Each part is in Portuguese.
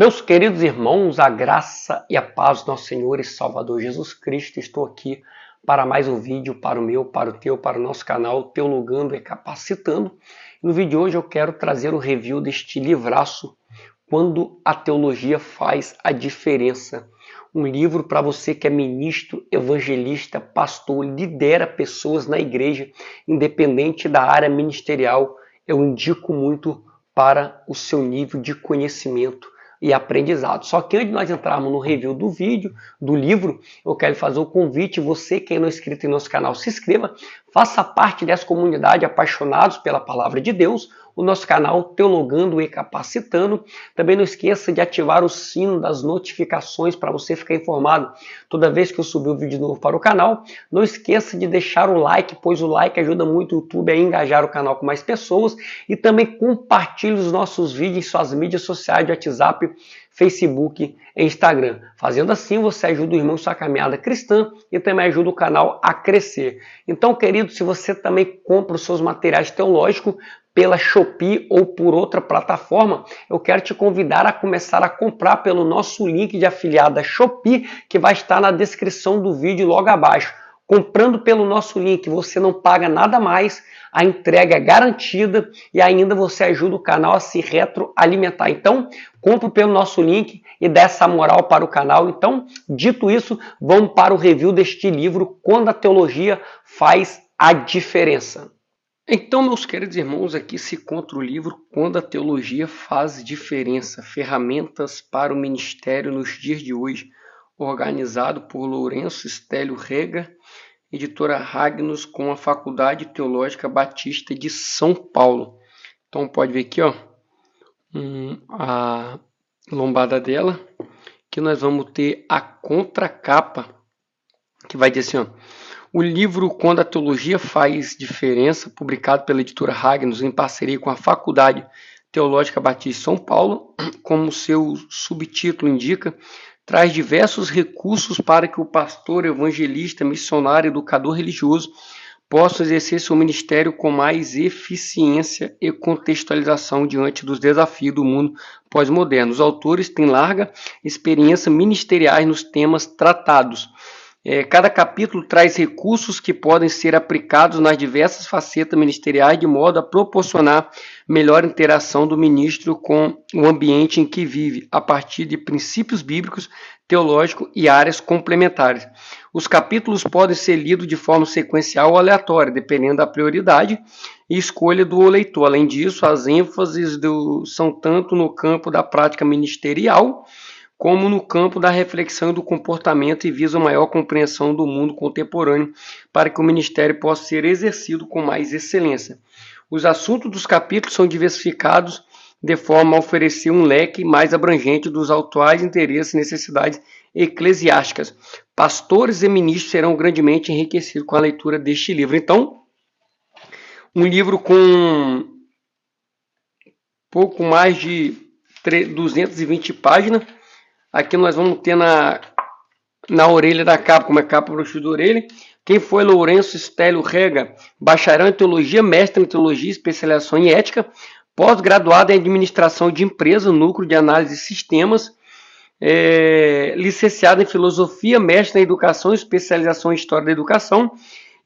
Meus queridos irmãos, a graça e a paz do nosso Senhor e Salvador Jesus Cristo, estou aqui para mais um vídeo, para o meu, para o teu, para o nosso canal Teologando e Capacitando. No vídeo de hoje eu quero trazer o review deste livraço, Quando a Teologia Faz a Diferença. Um livro para você que é ministro, evangelista, pastor, lidera pessoas na igreja, independente da área ministerial, eu indico muito para o seu nível de conhecimento e aprendizado. Só que antes de nós entrarmos no review do vídeo, do livro, eu quero fazer o convite, você que não é inscrito em nosso canal, se inscreva, faça parte dessa comunidade apaixonados pela palavra de Deus, o nosso canal Teologando e Capacitando. Também não esqueça de ativar o sino das notificações para você ficar informado toda vez que eu subir um vídeo novo para o canal. Não esqueça de deixar o like, pois o like ajuda muito o YouTube a engajar o canal com mais pessoas. E também compartilhe os nossos vídeos em suas mídias sociais de WhatsApp, Facebook e Instagram. Fazendo assim, você ajuda o irmão em sua caminhada cristã e também ajuda o canal a crescer. Então, querido, se você também compra os seus materiais teológicos pela Shopee ou por outra plataforma, eu quero te convidar a começar a comprar pelo nosso link de afiliado da Shopee, que vai estar na descrição do vídeo logo abaixo. Comprando pelo nosso link, você não paga nada mais, a entrega é garantida e ainda você ajuda o canal a se retroalimentar. Então, compre pelo nosso link e dê essa moral para o canal. Então, dito isso, vamos para o review deste livro, Quando a Teologia Faz a Diferença. Então, meus queridos irmãos, aqui se encontra o livro Quando a Teologia Faz Diferença, Ferramentas para o Ministério nos Dias de Hoje, organizado por Lourenço Stélio Rega, editora Ragnus, com a Faculdade Teológica Batista de São Paulo. Então pode ver aqui, ó, a lombada dela, que nós vamos ter a contracapa, que vai dizer assim, ó, o livro Quando a Teologia Faz Diferença, publicado pela editora Ragnus em parceria com a Faculdade Teológica Batista de São Paulo, como seu subtítulo indica, traz diversos recursos para que o pastor, evangelista, missionário, educador religioso possa exercer seu ministério com mais eficiência e contextualização diante dos desafios do mundo pós-moderno. Os autores têm larga experiência ministerial nos temas tratados. Cada capítulo traz recursos que podem ser aplicados nas diversas facetas ministeriais de modo a proporcionar melhor interação do ministro com o ambiente em que vive, a partir de princípios bíblicos, teológicos e áreas complementares. Os capítulos podem ser lidos de forma sequencial ou aleatória, dependendo da prioridade e escolha do leitor. Além disso, as ênfases são tanto no campo da prática ministerial, como no campo da reflexão e do comportamento, e visa maior compreensão do mundo contemporâneo para que o ministério possa ser exercido com mais excelência. Os assuntos dos capítulos são diversificados de forma a oferecer um leque mais abrangente dos atuais interesses e necessidades eclesiásticas. Pastores e ministros serão grandemente enriquecidos com a leitura deste livro. Então, um livro com pouco mais de 220 páginas. Aqui nós vamos ter na orelha da capa, como é capa brochura da orelha, quem foi Lourenço Stélio Rega, bacharel em teologia, mestre em teologia, especialização em ética, pós-graduado em administração de empresa, núcleo de análise de sistemas, licenciado em filosofia, mestre em educação, especialização em história da educação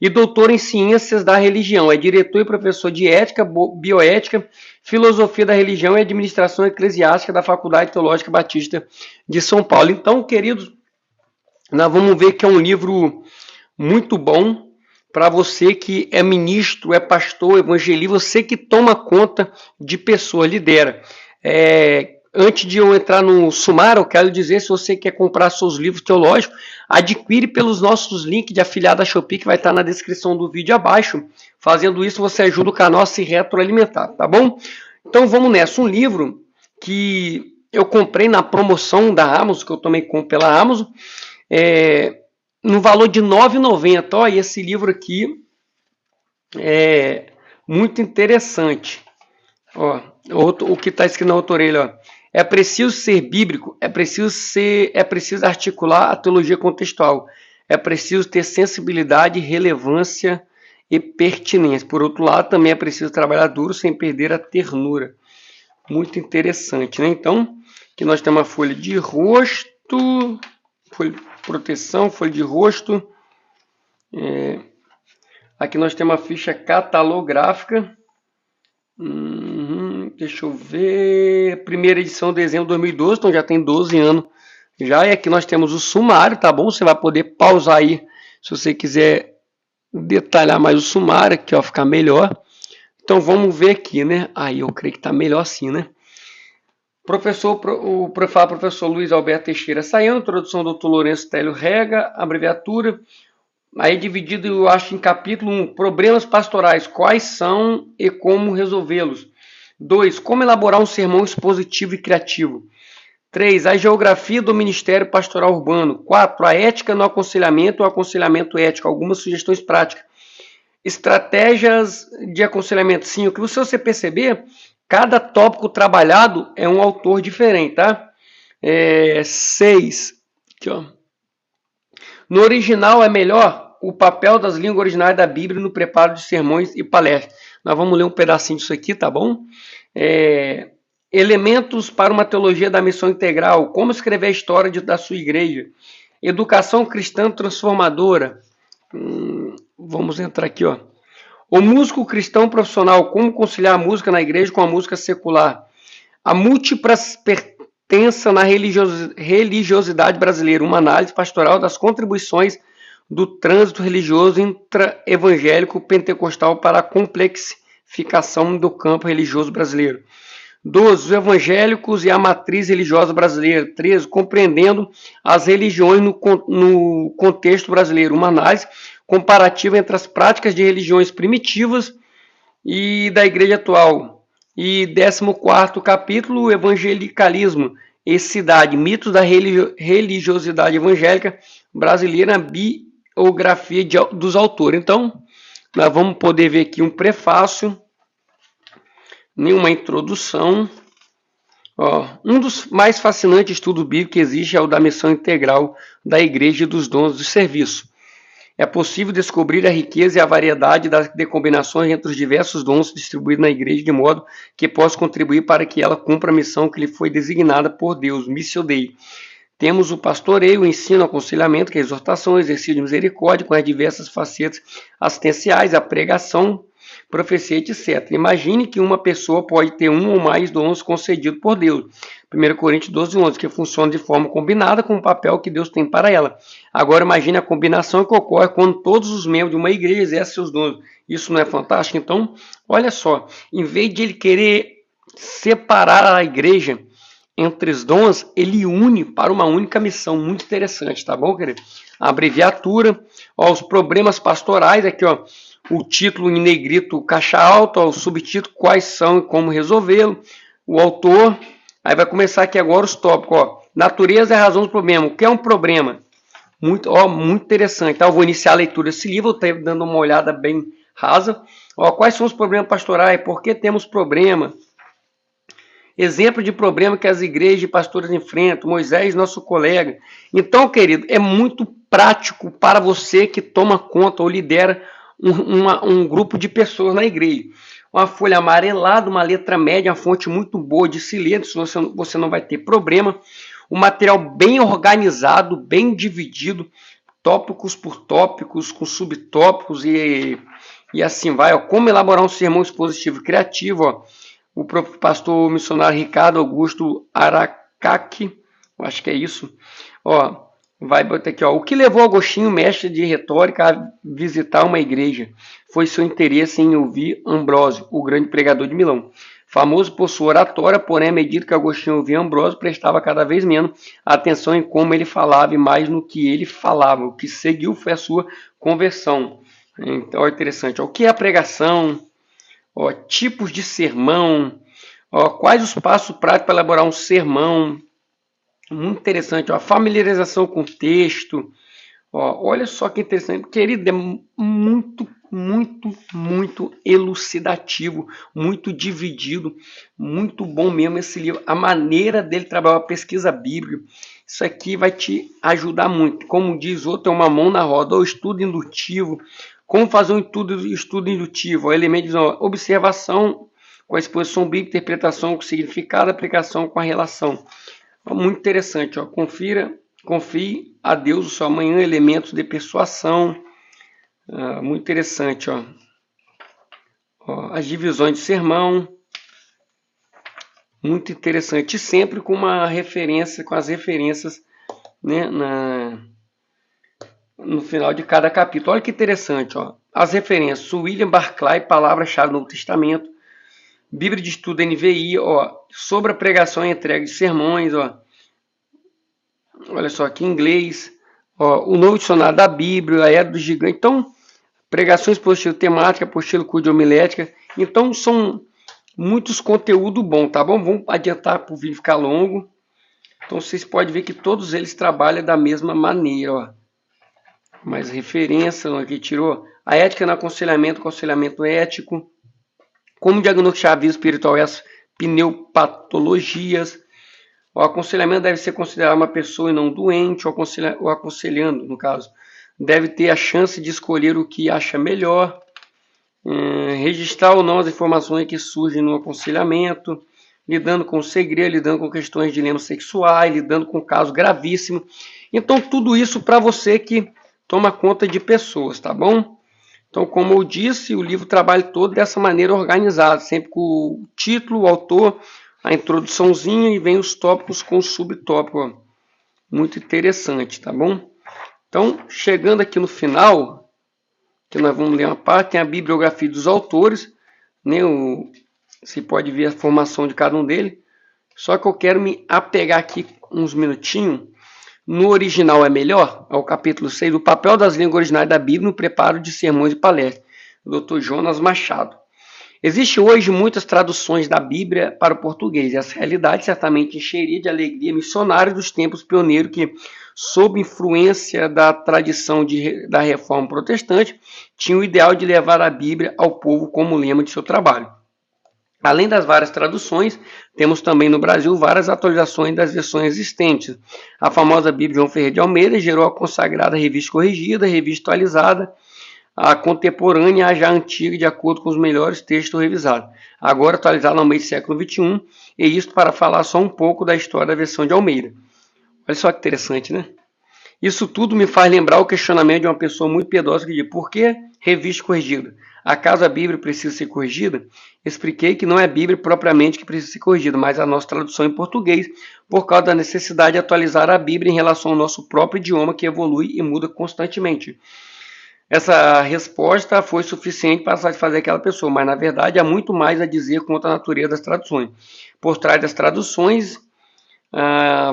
e doutor em ciências da religião. É diretor e professor de ética, bioética, filosofia da religião e administração eclesiástica da Faculdade Teológica Batista de São Paulo. Então, queridos, nós vamos ver que é um livro muito bom para você que é ministro, é pastor, evangelista, você que toma conta de pessoas, lidera. Antes de eu entrar no sumário, eu quero dizer, se você quer comprar seus livros teológicos, adquire pelos nossos links de afiliado da Shopee, que vai estar na descrição do vídeo abaixo. Fazendo isso, você ajuda o canal a se retroalimentar, tá bom? Então vamos nessa. Um livro que eu comprei na promoção da Amazon, que eu também compro pela Amazon, no valor de R$ 9,90. Ó, e esse livro aqui é muito interessante. Ó, o que está escrito na outra orelha, ó. É preciso ser bíblico, é preciso articular a teologia contextual, é preciso ter sensibilidade, relevância e pertinência. Por outro lado, também é preciso trabalhar duro sem perder a ternura. Muito interessante, né? Então, Aqui nós temos a folha de rosto, folha de proteção, folha de rosto. Aqui nós temos a ficha catalográfica. Deixa eu ver. Primeira edição de dezembro de 2012, então já tem 12 anos. Já, e aqui nós temos o sumário, tá bom? Você vai poder pausar aí, se você quiser detalhar mais o sumário, aqui ó, ficar melhor. Então vamos ver aqui, né? Aí eu creio que tá melhor assim, né? Professor Luiz Alberto Teixeira Sayão, introdução do Dr. Lourenço Télio Rega, abreviatura. Aí dividido, eu acho, em capítulo 1, problemas pastorais, quais são e como resolvê-los. 2, como elaborar um sermão expositivo e criativo. 3, a geografia do Ministério Pastoral Urbano. 4, a ética no aconselhamento ou aconselhamento ético, algumas sugestões práticas. Estratégias de aconselhamento. 5, se você perceber, cada tópico trabalhado é um autor diferente, tá? 6, aqui ó. No original é melhor o papel das línguas originais da Bíblia no preparo de sermões e palestras. Nós vamos ler um pedacinho disso aqui, tá bom? Elementos para uma teologia da missão integral. Como escrever a história da sua igreja. Educação cristã transformadora. Vamos entrar aqui, ó. O músico cristão profissional. Como conciliar a música na igreja com a música secular. A múltipla pertença na religiosidade brasileira. Uma análise pastoral das contribuições do trânsito religioso intra-evangélico pentecostal para a complexificação do campo religioso brasileiro. 12. Os evangélicos e a matriz religiosa brasileira. 13. Compreendendo as religiões no contexto brasileiro. Uma análise comparativa entre as práticas de religiões primitivas e da igreja atual. E 14º capítulo, evangelicalismo e cidade, mitos da religiosidade evangélica brasileira, biografia dos autores. Então, nós vamos poder ver aqui um prefácio, nenhuma introdução. Um dos mais fascinantes estudos bíblicos que existe é o da missão integral da igreja e dos dons de serviço. É possível descobrir a riqueza e a variedade das combinações entre os diversos dons distribuídos na igreja de modo que possa contribuir para que ela cumpra a missão que lhe foi designada por Deus, Missio Dei. Temos o pastoreio, o ensino, o aconselhamento, que é a exortação, o exercício de misericórdia, com as diversas facetas assistenciais, a pregação, profecia, etc. Imagine que uma pessoa pode ter um ou mais dons concedidos por Deus. 1 Coríntios 12:11, que funciona de forma combinada com o papel que Deus tem para ela. Agora imagine a combinação que ocorre quando todos os membros de uma igreja exercem seus dons. Isso não é fantástico? Então, olha só, em vez de ele querer separar a igreja entre os dons, ele une para uma única missão. Muito interessante, tá bom, querido? A abreviatura, os problemas pastorais, aqui ó, o título em negrito caixa alta, o subtítulo quais são e como resolvê-lo, o autor, aí vai começar aqui agora os tópicos, ó, natureza e razão do problema. O que é um problema? Muito interessante, tá? Eu vou iniciar a leitura desse livro, eu estou dando uma olhada bem rasa. Quais são os problemas pastorais? Por que temos problema? Exemplo de problema que as igrejas e pastores enfrentam. Moisés, nosso colega. Então, querido, é muito prático para você que toma conta ou lidera um grupo de pessoas na igreja. Uma folha amarelada, uma letra média, uma fonte muito boa de se ler, você não vai ter problema. Um material bem organizado, bem dividido, tópicos por tópicos, com subtópicos e assim vai. Como elaborar um sermão expositivo criativo, o pastor missionário Ricardo Augusto Aracaki, acho que é isso, vai botar aqui, o que levou Agostinho, mestre de retórica, a visitar uma igreja? Foi seu interesse em ouvir Ambrósio, o grande pregador de Milão. Famoso por sua oratória, porém, à medida que Agostinho ouvia Ambrósio, prestava cada vez menos atenção em como ele falava e mais no que ele falava. O que seguiu foi a sua conversão. Então, é interessante. O que é a pregação? Tipos de sermão, quais os passos práticos para elaborar um sermão, muito interessante, a familiarização com o texto, olha só que interessante, querido, é muito elucidativo, muito dividido, muito bom mesmo esse livro, a maneira dele trabalhar a pesquisa bíblica, isso aqui vai te ajudar muito, como diz outro, é uma mão na roda, o estudo indutivo. Como fazer um estudo indutivo? Elementos de observação com a exposição bíblica, interpretação com significado, aplicação com a relação. Ó, muito interessante, ó. Confie a Deus o seu amanhã, elementos de persuasão. Muito interessante, ó. As divisões de sermão. Muito interessante. E sempre com uma referência, com as referências, né, no final de cada capítulo. Olha que interessante, ó. As referências. William Barclay, Palavra-chave do Novo Testamento. Bíblia de Estudo NVI, ó. Sobre a pregação e entrega de sermões, ó. Olha só aqui em inglês. Ó, o Novo Dicionário da Bíblia, a Era do Gigante. Então, pregações por estilo temática, por estilo curso de homilética. Então, são muitos conteúdo bom, tá bom? Vamos adiantar para o vídeo ficar longo. Então, vocês podem ver que todos eles trabalham da mesma maneira, ó. Mais referência, aqui tirou a ética no aconselhamento ético, como diagnosticar a vida espiritual e as pneupatologias. O aconselhamento deve ser considerado uma pessoa e não doente, o aconselhando, no caso, deve ter a chance de escolher o que acha melhor, registrar ou não as informações que surgem no aconselhamento, lidando com segredo, lidando com questões de dilemas sexuais, lidando com casos gravíssimos. Então, tudo isso para você que toma conta de pessoas, tá bom? Então, como eu disse, o livro trabalha todo dessa maneira organizada, sempre com o título, o autor, a introduçãozinha e vem os tópicos com o subtópico. Ó. Muito interessante, tá bom? Então, chegando aqui no final, que nós vamos ler uma parte, tem a bibliografia dos autores, né? Você pode ver a formação de cada um deles. Só que eu quero me apegar aqui uns minutinhos. No original é melhor, é o capítulo 6, o papel das línguas originais da Bíblia no preparo de sermões e palestras, do Dr. Jonas Machado. Existem hoje muitas traduções da Bíblia para o português, e essa realidade certamente encheria de alegria missionários dos tempos pioneiros que, sob influência da tradição da Reforma Protestante, tinham o ideal de levar a Bíblia ao povo como lema de seu trabalho. Além das várias traduções, temos também no Brasil várias atualizações das versões existentes. A famosa Bíblia João Ferreira de Almeida gerou a consagrada Revista Corrigida, Revista Atualizada, a contemporânea, a já antiga, de acordo com os melhores textos revisados. Agora atualizada no meio do século XXI, e isto para falar só um pouco da história da versão de Almeida. Olha só que interessante, né? Isso tudo me faz lembrar o questionamento de uma pessoa muito piedosa que diz: por que revista corrigida? Acaso a Bíblia precisa ser corrigida? Expliquei que não é a Bíblia propriamente que precisa ser corrigida, mas a nossa tradução em português, por causa da necessidade de atualizar a Bíblia em relação ao nosso próprio idioma, que evolui e muda constantemente. Essa resposta foi suficiente para satisfazer aquela pessoa, mas na verdade há muito mais a dizer quanto à natureza das traduções. Por trás das traduções,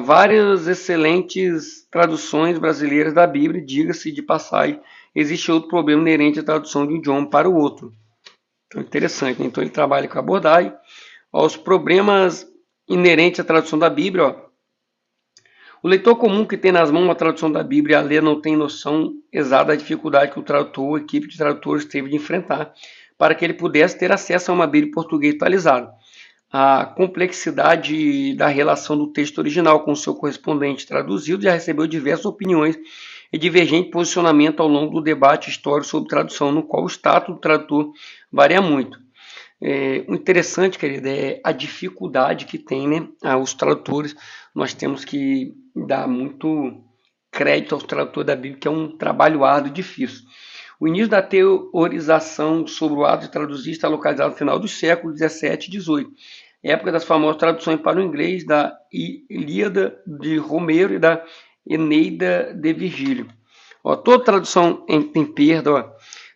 várias excelentes traduções brasileiras da Bíblia, diga-se de passagem, existe outro problema inerente à tradução de um idioma para o outro. Então, interessante, né? Então ele trabalha com a abordagem. Os problemas inerentes à tradução da Bíblia. Ó. O leitor comum que tem nas mãos uma tradução da Bíblia a ler não tem noção exata da dificuldade que o tradutor ou a equipe de tradutores teve de enfrentar para que ele pudesse ter acesso a uma Bíblia em português atualizada. A complexidade da relação do texto original com o seu correspondente traduzido já recebeu diversas opiniões e divergente posicionamento ao longo do debate histórico sobre tradução, no qual o status do tradutor varia muito. O interessante, querido, é a dificuldade que tem, né? Os tradutores. Nós temos que dar muito crédito aos tradutores da Bíblia, que é um trabalho árduo e difícil. O início da teorização sobre o ato de traduzir está localizado no final dos séculos 17 e 18, época das famosas traduções para o inglês da Ilíada de Romero e da Eneida de Virgílio. Toda tradução tem perda.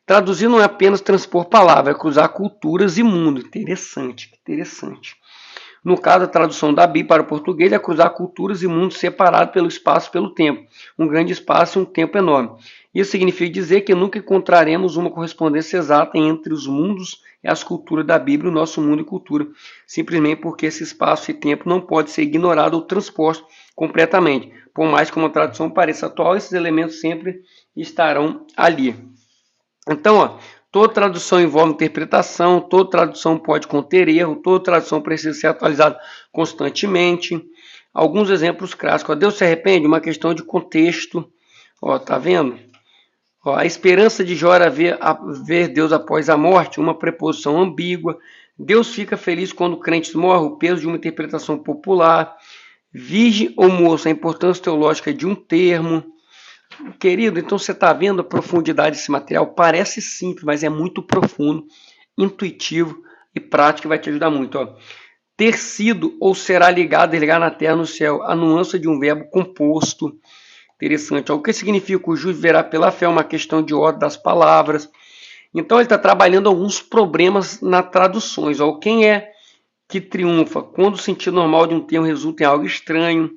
Traduzir não é apenas transpor palavras, é cruzar culturas e mundo. Interessante. No caso, a tradução da Bíblia para o português é cruzar culturas e mundos separados pelo espaço e pelo tempo. Um grande espaço e um tempo enorme. Isso significa dizer que nunca encontraremos uma correspondência exata entre os mundos e as culturas da Bíblia, o nosso mundo e cultura, simplesmente porque esse espaço e tempo não pode ser ignorado ou transposto completamente. Por mais que uma tradução pareça atual, esses elementos sempre estarão ali. Então, toda tradução envolve interpretação, toda tradução pode conter erro, toda tradução precisa ser atualizada constantemente. Alguns exemplos clássicos. Deus se arrepende? Uma questão de contexto. Tá vendo? A esperança de Jó era ver Deus após a morte, uma preposição ambígua. Deus fica feliz quando o crente morre, o peso de uma interpretação popular. Virgem ou moço, a importância teológica de um termo. Querido, então você está vendo a profundidade desse material? Parece simples, mas é muito profundo, intuitivo e prático e vai te ajudar muito. Ó. Ter sido ou será ligado e ligar na terra no céu. A nuance de um verbo composto. Interessante. Ó. O que significa o justo verá pela fé? Uma questão de ordem das palavras. Então ele está trabalhando alguns problemas nas traduções. Ó. Quem é que triunfa? Quando o sentido normal de um termo resulta em algo estranho.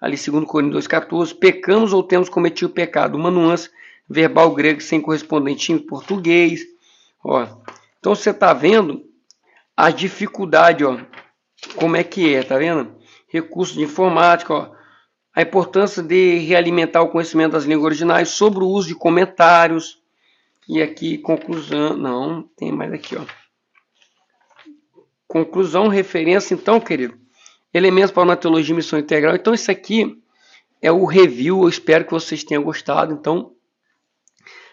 Ali 2 Coríntios 2,14. Pecamos ou temos cometido pecado? Uma nuance verbal grega sem correspondente em português. Ó. Então você está vendo a dificuldade, ó. Como é que é, tá vendo? Recursos de informática, ó. A importância de realimentar o conhecimento das línguas originais, sobre o uso de comentários. E aqui, conclusão. Não, tem mais aqui, ó. Conclusão, referência, então, querido. Elementos para uma teologia e missão integral. Então, isso aqui é o review. Eu espero que vocês tenham gostado. Então,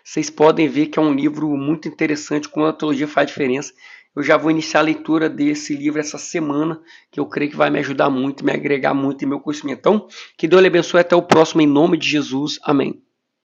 vocês podem ver que é um livro muito interessante, como a teologia faz diferença. Eu já vou iniciar a leitura desse livro essa semana, que eu creio que vai me ajudar muito, me agregar muito em meu conhecimento. Então, que Deus lhe abençoe. Até o próximo, em nome de Jesus. Amém.